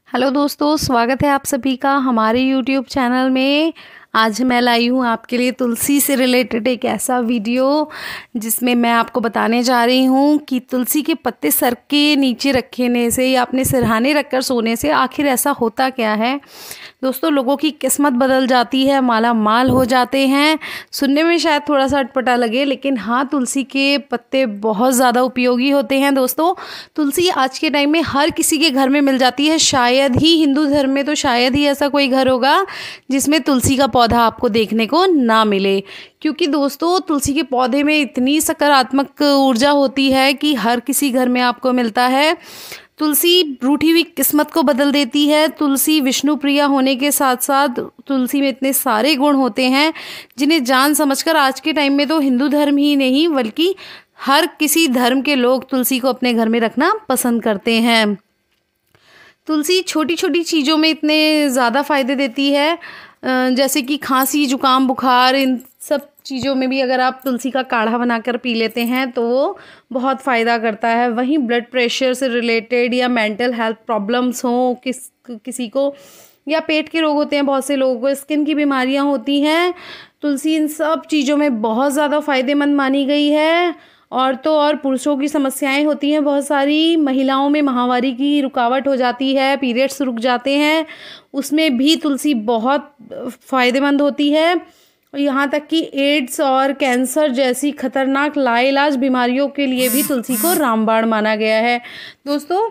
Hello दोस्तों, स्वागत है आप सभी का हमारे यूट्यूब चैनल में। आज मैं लाई हूँ आपके लिए तुलसी से रिलेटेड एक ऐसा वीडियो जिसमें मैं आपको बताने जा रही हूँ कि तुलसी के पत्ते सर के नीचे रखने से या अपने सिरहाने रखकर सोने से आखिर ऐसा होता क्या है। दोस्तों, लोगों की किस्मत बदल जाती है, माला माल हो जाते हैं। सुनने में शायद थोड़ा सा अटपटा लगे, लेकिन हाँ, तुलसी के पत्ते बहुत ज़्यादा उपयोगी होते हैं। दोस्तों, तुलसी आज के टाइम में हर किसी के घर में मिल जाती है। शायद ही हिंदू धर्म में तो शायद ही ऐसा कोई घर होगा जिसमें तुलसी का पौधा आपको देखने को ना मिले, क्योंकि दोस्तों तुलसी के पौधे में इतनी सकारात्मक ऊर्जा होती है कि हर किसी घर में आपको मिलता है। तुलसी रूठी हुई किस्मत को बदल देती है। तुलसी विष्णु प्रिया होने के साथ साथ तुलसी में इतने सारे गुण होते हैं जिन्हें जान समझकर आज के टाइम में तो हिंदू धर्म ही नहीं बल्कि हर किसी धर्म के लोग तुलसी को अपने घर में रखना पसंद करते हैं। तुलसी छोटी छोटी चीज़ों में इतने ज़्यादा फ़ायदे देती है, जैसे कि खांसी, जुकाम, बुखार, इन सब चीज़ों में भी अगर आप तुलसी का काढ़ा बनाकर पी लेते हैं तो वो बहुत फ़ायदा करता है। वहीं ब्लड प्रेशर से रिलेटेड या मेंटल हेल्थ प्रॉब्लम्स हों किसी को, या पेट के रोग होते हैं, बहुत से लोगों को स्किन की बीमारियां होती हैं, तुलसी इन सब चीज़ों में बहुत ज़्यादा फ़ायदेमंद मानी गई है। औरतों और पुरुषों की समस्याएं होती हैं बहुत सारी, महिलाओं में माहवारी की रुकावट हो जाती है, पीरियड्स रुक जाते हैं, उसमें भी तुलसी बहुत फ़ायदेमंद होती है। यहाँ तक कि एड्स और कैंसर जैसी खतरनाक लाइलाज बीमारियों के लिए भी तुलसी को रामबाण माना गया है। दोस्तों,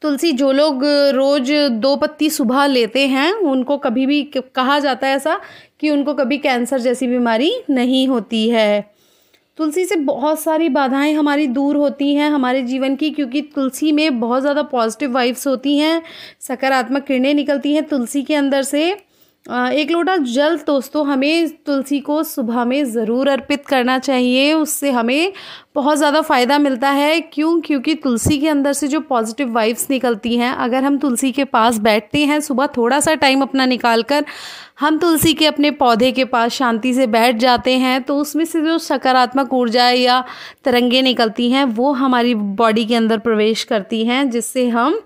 तुलसी जो लोग रोज़ 2 पत्ती सुबह लेते हैं उनको कभी भी कहा जाता है ऐसा कि उनको कभी कैंसर जैसी बीमारी नहीं होती है। तुलसी से बहुत सारी बाधाएं हमारी दूर होती हैं हमारे जीवन की, क्योंकि तुलसी में बहुत ज़्यादा पॉजिटिव वाइब्स होती हैं, सकारात्मक किरणें निकलती हैं तुलसी के अंदर से। 1 लोटा जल दोस्तों हमें तुलसी को सुबह में ज़रूर अर्पित करना चाहिए, उससे हमें बहुत ज़्यादा फ़ायदा मिलता है। क्योंकि तुलसी के अंदर से जो पॉजिटिव वाइब्स निकलती हैं, अगर हम तुलसी के पास बैठते हैं सुबह, थोड़ा सा टाइम अपना निकाल कर हम तुलसी के अपने पौधे के पास शांति से बैठ जाते हैं, तो उसमें से जो सकारात्मक ऊर्जा या तरंगें निकलती हैं वो हमारी बॉडी के अंदर प्रवेश करती हैं, जिससे हम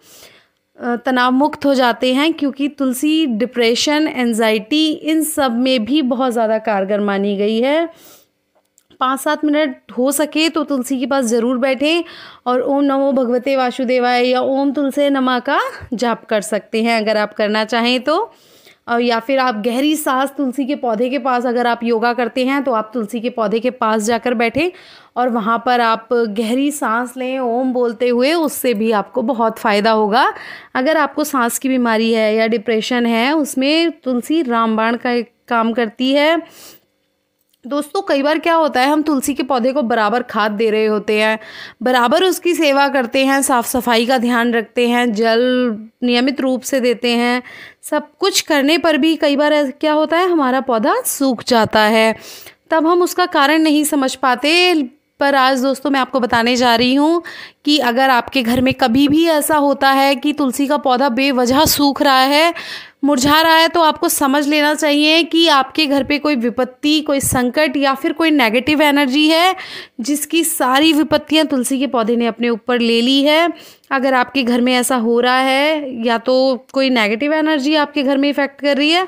तनाव मुक्त हो जाते हैं। क्योंकि तुलसी डिप्रेशन, एंजाइटी, इन सब में भी बहुत ज़्यादा कारगर मानी गई है। 5-7 मिनट हो सके तो तुलसी के पास ज़रूर बैठें और ओम नमो भगवते वासुदेवाय या ओम तुलसी नमः का जाप कर सकते हैं अगर आप करना चाहें तो। और या फिर आप गहरी सांस तुलसी के पौधे के पास, अगर आप योगा करते हैं तो आप तुलसी के पौधे के पास जाकर बैठें और वहाँ पर आप गहरी सांस लें ओम बोलते हुए, उससे भी आपको बहुत फ़ायदा होगा। अगर आपको सांस की बीमारी है या डिप्रेशन है, उसमें तुलसी रामबाण का काम करती है। दोस्तों, कई बार क्या होता है, हम तुलसी के पौधे को बराबर खाद दे रहे होते हैं, बराबर उसकी सेवा करते हैं, साफ़ सफाई का ध्यान रखते हैं, जल नियमित रूप से देते हैं, सब कुछ करने पर भी कई बार क्या होता है, हमारा पौधा सूख जाता है। तब हम उसका कारण नहीं समझ पाते। पर आज दोस्तों मैं आपको बताने जा रही हूँ कि अगर आपके घर में कभी भी ऐसा होता है कि तुलसी का पौधा बेवजह सूख रहा है, मुरझा रहा है, तो आपको समझ लेना चाहिए कि आपके घर पे कोई विपत्ति, कोई संकट या फिर कोई नेगेटिव एनर्जी है, जिसकी सारी विपत्तियां तुलसी के पौधे ने अपने ऊपर ले ली है। अगर आपके घर में ऐसा हो रहा है, या तो कोई नेगेटिव एनर्जी आपके घर में इफेक्ट कर रही है,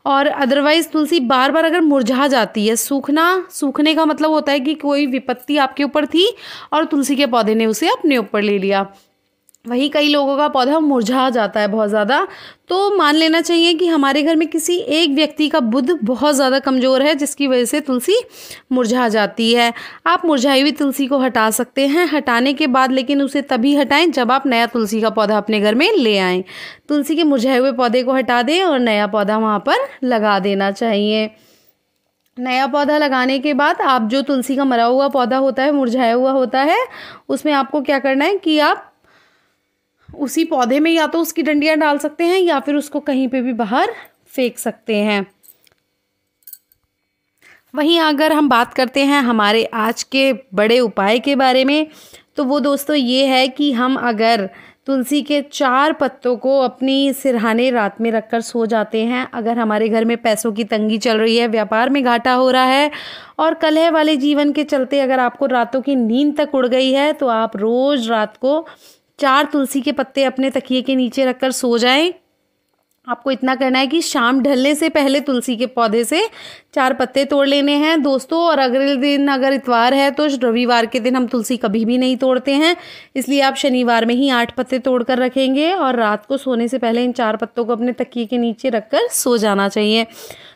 और अदरवाइज़ तुलसी बार बार अगर मुरझा जाती है, सूखने का मतलब होता है कि कोई विपत्ति आपके ऊपर थी और तुलसी के पौधे ने उसे अपने ऊपर ले लिया। वहीं कई लोगों का पौधा मुरझा जाता है बहुत ज़्यादा, तो मान लेना चाहिए कि हमारे घर में किसी एक व्यक्ति का बुध बहुत ज़्यादा कमज़ोर है, जिसकी वजह से तुलसी मुरझा जाती है। आप मुरझाई हुई तुलसी को हटा सकते हैं, हटाने के बाद लेकिन उसे तभी हटाएं जब आप नया तुलसी का पौधा अपने घर में ले आएँ। तुलसी के मुरझाए हुए पौधे को हटा दें और नया पौधा वहाँ पर लगा देना चाहिए। नया पौधा लगाने के बाद आप जो तुलसी का मरा हुआ पौधा होता है, मुरझाया हुआ होता है, उसमें आपको क्या करना है कि आप उसी पौधे में या तो उसकी डंडियां डाल सकते हैं या फिर उसको कहीं पे भी बाहर फेंक सकते हैं। वहीं अगर हम बात करते हैं हमारे आज के बड़े उपाय के बारे में, तो वो दोस्तों ये है कि हम अगर तुलसी के 4 पत्तों को अपनी सिरहाने रात में रखकर सो जाते हैं, अगर हमारे घर में पैसों की तंगी चल रही है, व्यापार में घाटा हो रहा है और कलह वाले जीवन के चलते अगर आपको रातों की नींद तक उड़ गई है, तो आप रोज़ रात को 4 तुलसी के पत्ते अपने तकिए के नीचे रखकर सो जाएं। आपको इतना करना है कि शाम ढलने से पहले तुलसी के पौधे से 4 पत्ते तोड़ लेने हैं दोस्तों। और अगले दिन अगर इतवार है तो रविवार के दिन हम तुलसी कभी भी नहीं तोड़ते हैं, इसलिए आप शनिवार में ही 8 पत्ते तोड़ कर रखेंगे और रात को सोने से पहले इन 4 पत्तों को अपने तकिए के नीचे रखकर सो जाना चाहिए।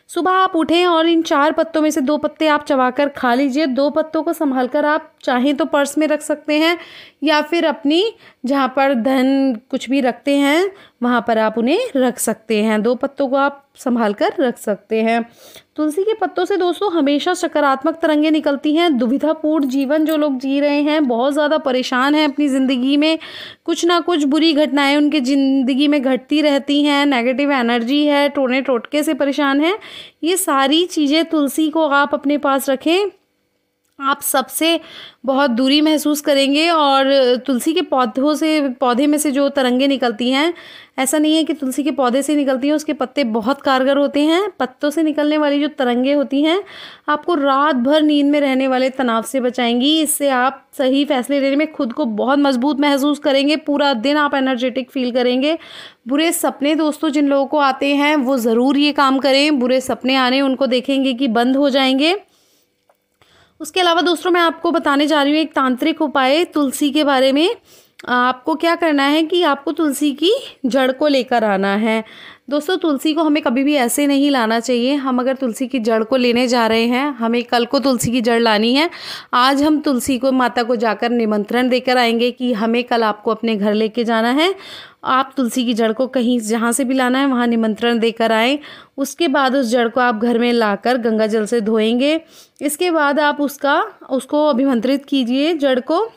सुबह आप उठें और इन 4 पत्तों में से 2 पत्ते आप चबाकर खा लीजिए। 2 पत्तों को संभाल कर आप चाहें तो पर्स में रख सकते हैं या फिर अपनी जहाँ पर धन कुछ भी रखते हैं वहाँ पर आप उन्हें रख सकते हैं। 2 पत्तों को आप संभाल कर रख सकते हैं। तुलसी के पत्तों से दोस्तों हमेशा सकारात्मक तरंगें निकलती हैं। दुविधापूर्ण जीवन जो लोग जी रहे हैं, बहुत ज़्यादा परेशान हैं अपनी ज़िंदगी में, कुछ ना कुछ बुरी घटनाएं उनकी ज़िंदगी में घटती रहती हैं, नेगेटिव एनर्जी है, टोने टोटके से परेशान हैं, ये सारी चीज़ें तुलसी को आप अपने पास रखें, आप सबसे बहुत दूरी महसूस करेंगे। और तुलसी के पौधे में से जो तरंगे निकलती हैं, ऐसा नहीं है कि तुलसी के पौधे से निकलती हैं, उसके पत्ते बहुत कारगर होते हैं। पत्तों से निकलने वाली जो तरंगे होती हैं आपको रात भर नींद में रहने वाले तनाव से बचाएंगी। इससे आप सही फैसले लेने में खुद को बहुत मजबूत महसूस करेंगे, पूरा दिन आप एनर्जेटिक फील करेंगे। बुरे सपने दोस्तों जिन लोगों को आते हैं वो ज़रूर ये काम करें, बुरे सपने आने उनको देखेंगे कि बंद हो जाएंगे। उसके अलावा दोस्तों मैं आपको बताने जा रही हूँ एक तांत्रिक उपाय तुलसी के बारे में। आपको क्या करना है कि आपको तुलसी की जड़ को लेकर आना है। दोस्तों तुलसी को हमें कभी भी ऐसे नहीं लाना चाहिए। हम अगर तुलसी की जड़ को लेने जा रहे हैं, हमें कल को तुलसी की जड़ लानी है, आज हम तुलसी को माता को जाकर निमंत्रण देकर आएंगे कि हमें कल आपको अपने घर लेके जाना है। आप तुलसी की जड़ को कहीं जहाँ से भी लाना है वहाँ निमंत्रण देकर आएँ। उसके बाद उस जड़ को आप घर में लाकर गंगा जल से धोएंगे। इसके बाद आप उसको अभिमंत्रित कीजिए जड़ को।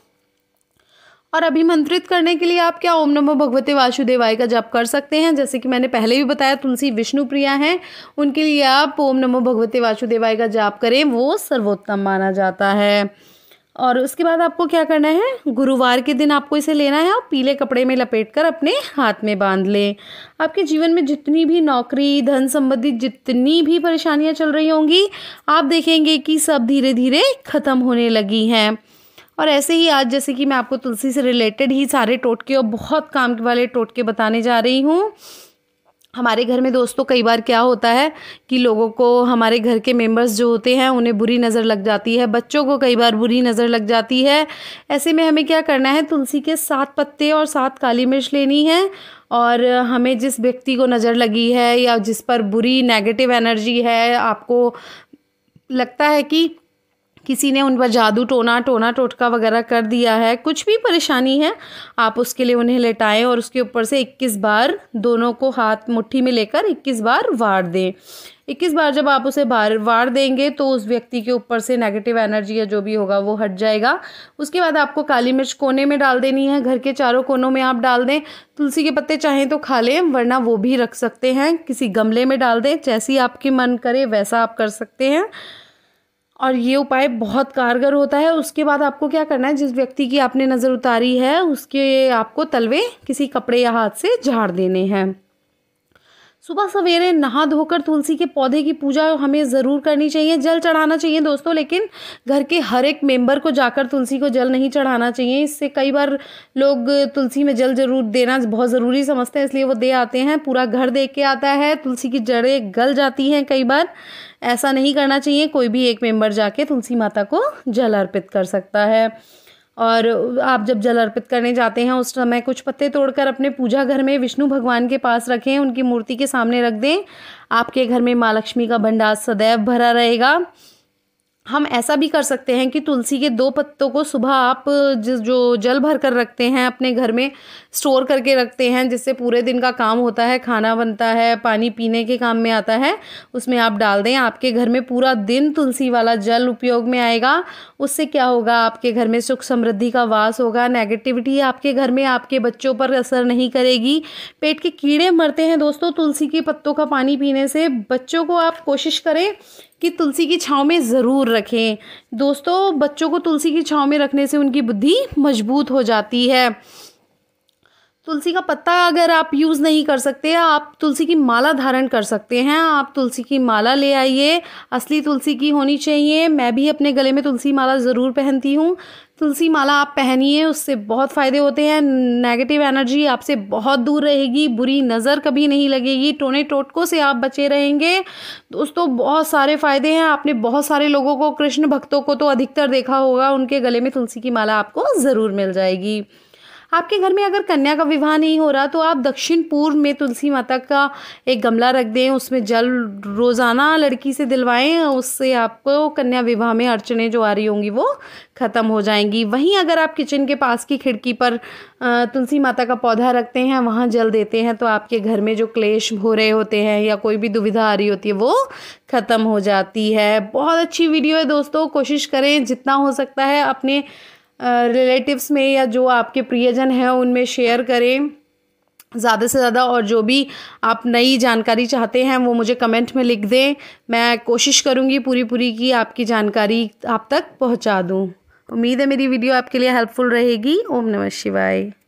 और अभिमंत्रित करने के लिए आप क्या ओम नमो भगवते वासुदेवाय का जप कर सकते हैं। जैसे कि मैंने पहले भी बताया तुलसी विष्णु प्रिया हैं, उनके लिए आप ओम नमो भगवते वासुदेवाय का जाप करें, वो सर्वोत्तम माना जाता है। और उसके बाद आपको क्या करना है, गुरुवार के दिन आपको इसे लेना है और पीले कपड़े में लपेटकर अपने हाथ में बांध लें। आपके जीवन में जितनी भी नौकरी धन संबंधित जितनी भी परेशानियां चल रही होंगी, आप देखेंगे कि सब धीरे धीरे ख़त्म होने लगी हैं। और ऐसे ही आज जैसे कि मैं आपको तुलसी से रिलेटेड ही सारे टोटके और बहुत काम वाले टोटके बताने जा रही हूँ। हमारे घर में दोस्तों कई बार क्या होता है कि लोगों को, हमारे घर के मेंबर्स जो होते हैं उन्हें बुरी नज़र लग जाती है, बच्चों को कई बार बुरी नज़र लग जाती है। ऐसे में हमें क्या करना है, तुलसी के 7 पत्ते और 7 काली मिर्च लेनी है। और हमें जिस व्यक्ति को नज़र लगी है या जिस पर बुरी नेगेटिव एनर्जी है, आपको लगता है कि किसी ने उन पर जादू टोना टोटका वगैरह कर दिया है, कुछ भी परेशानी है, आप उसके लिए उन्हें लेटाएं और उसके ऊपर से 21 बार दोनों को हाथ मुट्ठी में लेकर 21 बार वार दें। 21 बार जब आप उसे वार देंगे तो उस व्यक्ति के ऊपर से नेगेटिव एनर्जी या जो भी होगा वो हट जाएगा। उसके बाद आपको काली मिर्च कोने में डाल देनी है, घर के चारों कोनों में आप डाल दें। तुलसी के पत्ते चाहें तो खा लें, वरना वो भी रख सकते हैं, किसी गमले में डाल दें, जैसी आपकी मन करे वैसा आप कर सकते हैं। और ये उपाय बहुत कारगर होता है। उसके बाद आपको क्या करना है, जिस व्यक्ति की आपने नज़र उतारी है उसके आपको तलवे किसी कपड़े या हाथ से झाड़ देने हैं। सुबह सवेरे नहा धोकर तुलसी के पौधे की पूजा हमें ज़रूर करनी चाहिए। जल चढ़ाना चाहिए दोस्तों, लेकिन घर के हर एक मेंबर को जाकर तुलसी को जल नहीं चढ़ाना चाहिए। इससे कई बार लोग तुलसी में जल जरूर देना बहुत ज़रूरी समझते हैं, इसलिए वो दे आते हैं, पूरा घर दे के आता है, तुलसी की जड़ें गल जाती हैं कई बार। ऐसा नहीं करना चाहिए। कोई भी एक मेंबर जाके तुलसी माता को जल अर्पित कर सकता है। और आप जब जल अर्पित करने जाते हैं उस समय कुछ पत्ते तोड़कर अपने पूजा घर में विष्णु भगवान के पास रखें, उनकी मूर्ति के सामने रख दें। आपके घर में माँ लक्ष्मी का भंडार सदैव भरा रहेगा। हम ऐसा भी कर सकते हैं कि तुलसी के 2 पत्तों को सुबह आप जो जल भर कर रखते हैं अपने घर में स्टोर करके रखते हैं, जिससे पूरे दिन का काम होता है, खाना बनता है, पानी पीने के काम में आता है, उसमें आप डाल दें। आपके घर में पूरा दिन तुलसी वाला जल उपयोग में आएगा। उससे क्या होगा, आपके घर में सुख समृद्धि का वास होगा। नेगेटिविटी आपके घर में आपके बच्चों पर असर नहीं करेगी। पेट के कीड़े मरते हैं दोस्तों तुलसी के पत्तों का पानी पीने से। बच्चों को आप कोशिश करें कि तुलसी की छांव में ज़रूर रखें। दोस्तों बच्चों को तुलसी की छांव में रखने से उनकी बुद्धि मजबूत हो जाती है। तुलसी का पत्ता अगर आप यूज़ नहीं कर सकते, आप तुलसी की माला धारण कर सकते हैं। आप तुलसी की माला ले आइए, असली तुलसी की होनी चाहिए। मैं भी अपने गले में तुलसी माला ज़रूर पहनती हूँ। तुलसी माला आप पहनिए, उससे बहुत फ़ायदे होते हैं। नेगेटिव एनर्जी आपसे बहुत दूर रहेगी, बुरी नज़र कभी नहीं लगेगी, टोने टोटकों से आप बचे रहेंगे। दोस्तों बहुत सारे फ़ायदे हैं। आपने बहुत सारे लोगों को, कृष्ण भक्तों को तो अधिकतर देखा होगा, उनके गले में तुलसी की माला आपको ज़रूर मिल जाएगी। आपके घर में अगर कन्या का विवाह नहीं हो रहा तो आप दक्षिण पूर्व में तुलसी माता का एक गमला रख दें, उसमें जल रोज़ाना लड़की से दिलवाएं, उससे आपको कन्या विवाह में अड़चनें जो आ रही होंगी वो ख़त्म हो जाएंगी। वहीं अगर आप किचन के पास की खिड़की पर तुलसी माता का पौधा रखते हैं, वहाँ जल देते हैं, तो आपके घर में जो क्लेश हो रहे होते हैं या कोई भी दुविधा आ रही होती है वो ख़त्म हो जाती है। बहुत अच्छी वीडियो है दोस्तों, कोशिश करें जितना हो सकता है अपने रिलेटिव्स में या जो आपके प्रियजन हैं उनमें शेयर करें ज़्यादा से ज़्यादा। और जो भी आप नई जानकारी चाहते हैं वो मुझे कमेंट में लिख दें, मैं कोशिश करूँगी पूरी की आपकी जानकारी आप तक पहुँचा दूँ। उम्मीद है मेरी वीडियो आपके लिए हेल्पफुल रहेगी। ओम नमः शिवाय।